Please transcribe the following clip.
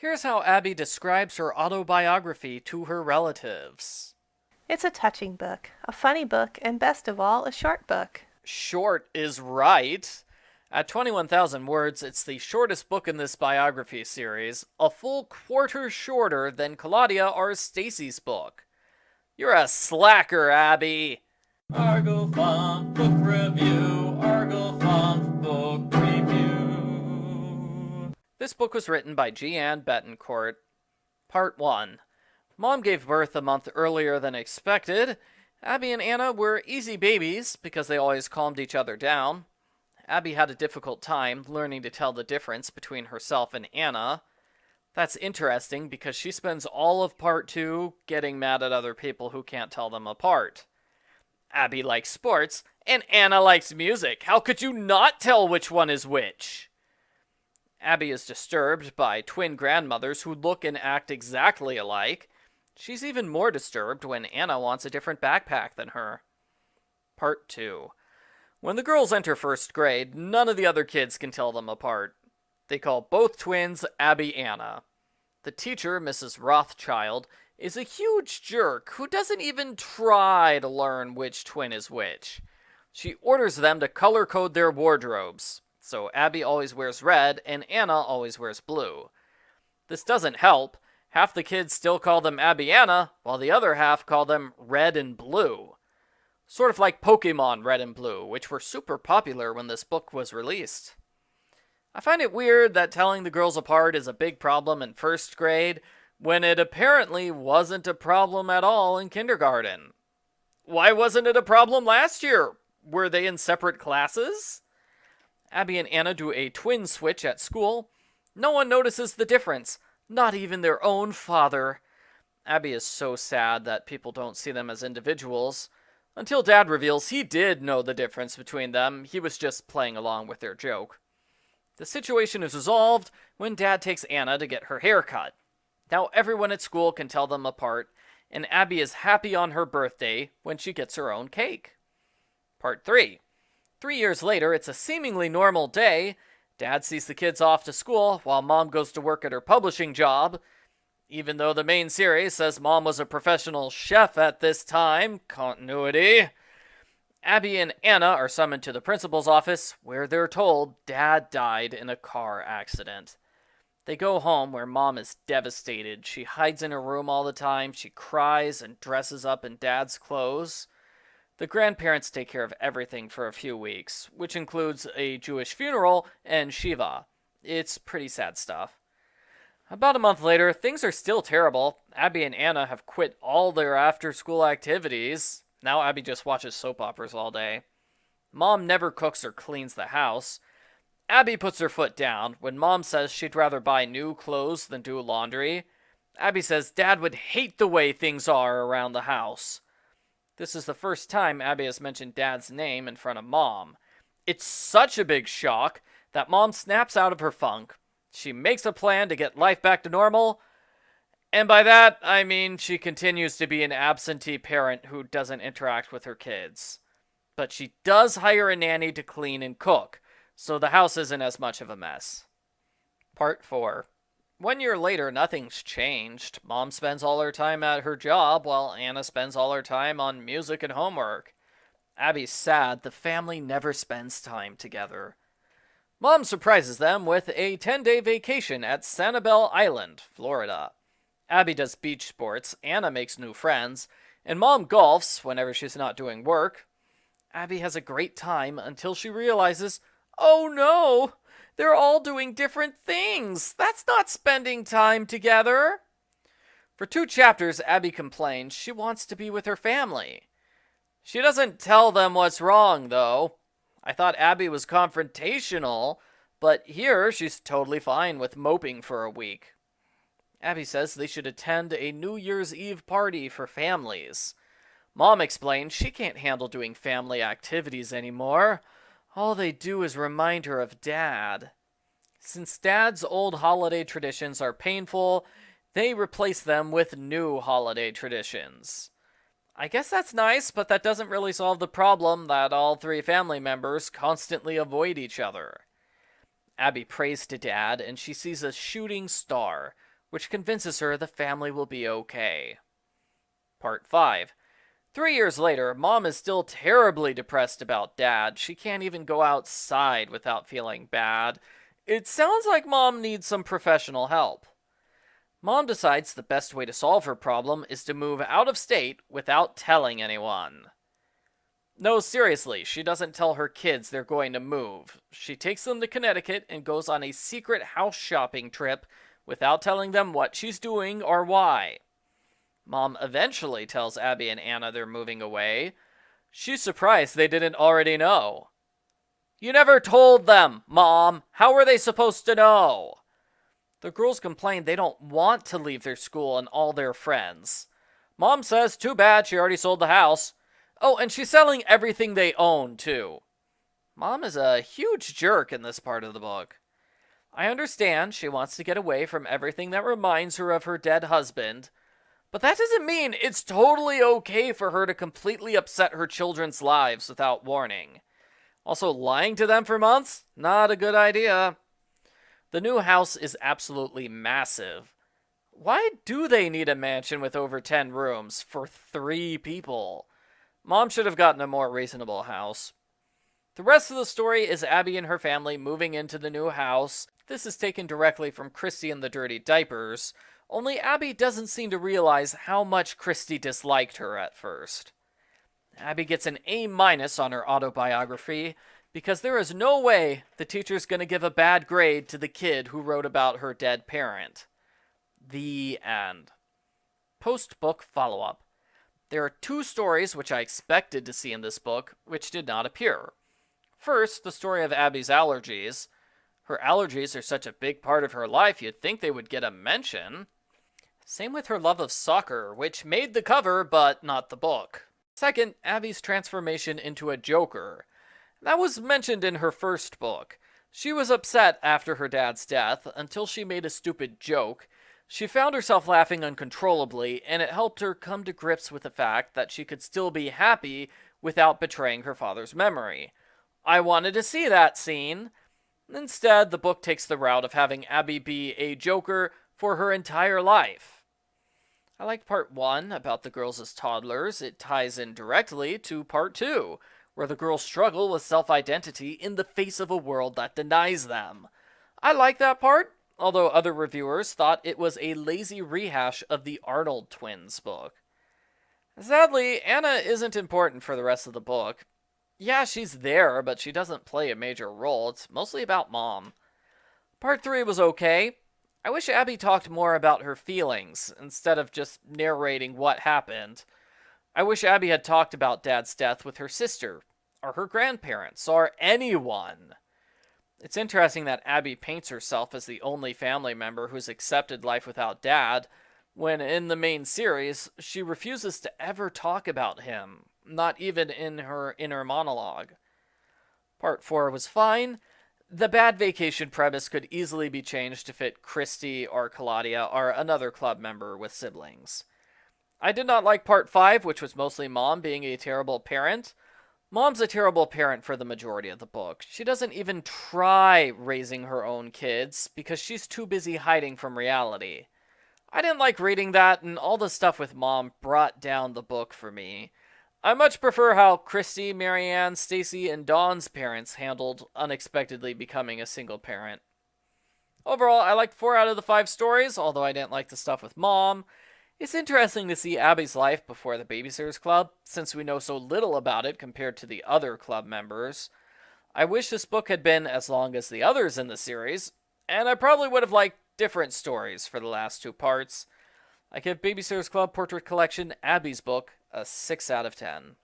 Here's how Abby describes her autobiography to her relatives. It's a touching book, a funny book, and best of all, a short book. Short is right. At 21,000 words, it's the shortest book in this biography series, a full quarter shorter than Claudia or Stacy's book. You're a slacker, Abby. Argo Font Book Review. Argo Font Book Review. This book was written by G. Ann Betancourt. Part 1. Mom gave birth a month earlier than expected. Abby and Anna were easy babies because they always calmed each other down. Abby had a difficult time learning to tell the difference between herself and Anna. That's interesting because she spends all of part 2 getting mad at other people who can't tell them apart. Abby likes sports, and Anna likes music. How could you not tell which one is which? Abby is disturbed by twin grandmothers who look and act exactly alike. She's even more disturbed when Anna wants a different backpack than her. Part 2. When the girls enter first grade, none of the other kids can tell them apart. They call both twins Abby Anna. The teacher, Mrs. Rothschild, is a huge jerk who doesn't even try to learn which twin is which. She orders them to color code their wardrobes, so Abby always wears red and Anna always wears blue. This doesn't help. Half the kids still call them Abby Anna, while the other half call them Red and Blue. Sort of like Pokemon Red and Blue, which were super popular when this book was released. I find it weird that telling the girls apart is a big problem in first grade, when it apparently wasn't a problem at all in kindergarten. Why wasn't it a problem last year? Were they in separate classes? Abby and Anna do a twin switch at school. No one notices the difference. Not even their own father. Abby is so sad that people don't see them as individuals. Until Dad reveals he did know the difference between them. He was just playing along with their joke. The situation is resolved when Dad takes Anna to get her hair cut. Now everyone at school can tell them apart, and Abby is happy on her birthday when she gets her own cake. Part 3. 3 years later, it's a seemingly normal day. Dad sees the kids off to school while Mom goes to work at her publishing job. Even though the main series says Mom was a professional chef at this time, continuity. Abby and Anna are summoned to the principal's office where they're told Dad died in a car accident. They go home where Mom is devastated. She hides in her room all the time. She cries and dresses up in Dad's clothes. The grandparents take care of everything for a few weeks, which includes a Jewish funeral and Shiva. It's pretty sad stuff. About a month later, things are still terrible. Abby and Anna have quit all their after-school activities. Now Abby just watches soap operas all day. Mom never cooks or cleans the house. Abby puts her foot down when Mom says she'd rather buy new clothes than do laundry. Abby says Dad would hate the way things are around the house. This is the first time Abby has mentioned Dad's name in front of Mom. It's such a big shock that Mom snaps out of her funk. She makes a plan to get life back to normal, and by that, I mean she continues to be an absentee parent who doesn't interact with her kids. But she does hire a nanny to clean and cook, so the house isn't as much of a mess. Part 4. 1 year later, nothing's changed. Mom spends all her time at her job, while Anna spends all her time on music and homework. Abby's sad the family never spends time together. Mom surprises them with a 10-day vacation at Sanibel Island, Florida. Abby does beach sports, Anna makes new friends, and Mom golfs whenever she's not doing work. Abby has a great time until she realizes, oh no! They're all doing different things. That's not spending time together. For 2 chapters, Abby complains she wants to be with her family. She doesn't tell them what's wrong, though. I thought Abby was confrontational, but here she's totally fine with moping for a week. Abby says they should attend a New Year's Eve party for families. Mom explains she can't handle doing family activities anymore. All they do is remind her of Dad. Since Dad's old holiday traditions are painful, they replace them with new holiday traditions. I guess that's nice, but that doesn't really solve the problem that all 3 family members constantly avoid each other. Abby prays to Dad, and she sees a shooting star, which convinces her the family will be okay. Part 5. 3 years later, Mom is still terribly depressed about Dad. She can't even go outside without feeling bad. It sounds like Mom needs some professional help. Mom decides the best way to solve her problem is to move out of state without telling anyone. No, seriously, she doesn't tell her kids they're going to move. She takes them to Connecticut and goes on a secret house shopping trip without telling them what she's doing or why. Mom eventually tells Abby and Anna they're moving away. She's surprised they didn't already know. You never told them, Mom. How were they supposed to know? The girls complain they don't want to leave their school and all their friends. Mom says, too bad, she already sold the house. Oh, and she's selling everything they own, too. Mom is a huge jerk in this part of the book. I understand she wants to get away from everything that reminds her of her dead husband, but that doesn't mean it's totally okay for her to completely upset her children's lives without warning. Also, lying to them for months? Not a good idea. The new house is absolutely massive. Why do they need a mansion with over 10 rooms for 3 people? Mom should have gotten a more reasonable house. The rest of the story is Abby and her family moving into the new house. This is taken directly from Christy and the Dirty Diapers, only Abby doesn't seem to realize how much Christy disliked her at first. Abby gets an A- on her autobiography because there is no way the teacher's going to give a bad grade to the kid who wrote about her dead parent. The end. Post-book follow-up. There are 2 stories which I expected to see in this book, which did not appear. First, the story of Abby's allergies. Her allergies are such a big part of her life, you'd think they would get a mention. Same with her love of soccer, which made the cover, but not the book. Second, Abby's transformation into a joker. That was mentioned in her first book. She was upset after her dad's death, until she made a stupid joke. She found herself laughing uncontrollably, and it helped her come to grips with the fact that she could still be happy without betraying her father's memory. I wanted to see that scene. Instead, the book takes the route of having Abby be a joker for her entire life. I liked part 1 about the girls as toddlers. It ties in directly to part 2, where the girls struggle with self-identity in the face of a world that denies them. I like that part, although other reviewers thought it was a lazy rehash of the Arnold twins book. Sadly, Anna isn't important for the rest of the book. Yeah, she's there, but she doesn't play a major role. It's mostly about Mom. Part 3 was okay. I wish Abby talked more about her feelings, instead of just narrating what happened. I wish Abby had talked about Dad's death with her sister, or her grandparents, or anyone. It's interesting that Abby paints herself as the only family member who's accepted life without Dad, when in the main series, she refuses to ever talk about him, not even in her inner monologue. Part 4 was fine. The bad vacation premise could easily be changed to fit Christy or Claudia or another club member with siblings. I did not like part 5, which was mostly Mom being a terrible parent. Mom's a terrible parent for the majority of the book. She doesn't even try raising her own kids because she's too busy hiding from reality. I didn't like reading that, and all the stuff with Mom brought down the book for me. I much prefer how Christy, Marianne, Stacy, and Dawn's parents handled unexpectedly becoming a single parent. Overall, I liked 4 out of the 5 stories, although I didn't like the stuff with Mom. It's interesting to see Abby's life before the Babysitters Club, since we know so little about it compared to the other club members. I wish this book had been as long as the others in the series, and I probably would have liked different stories for the last 2 parts. I give Babysitters Club Portrait Collection Abby's book a 6 out of 10.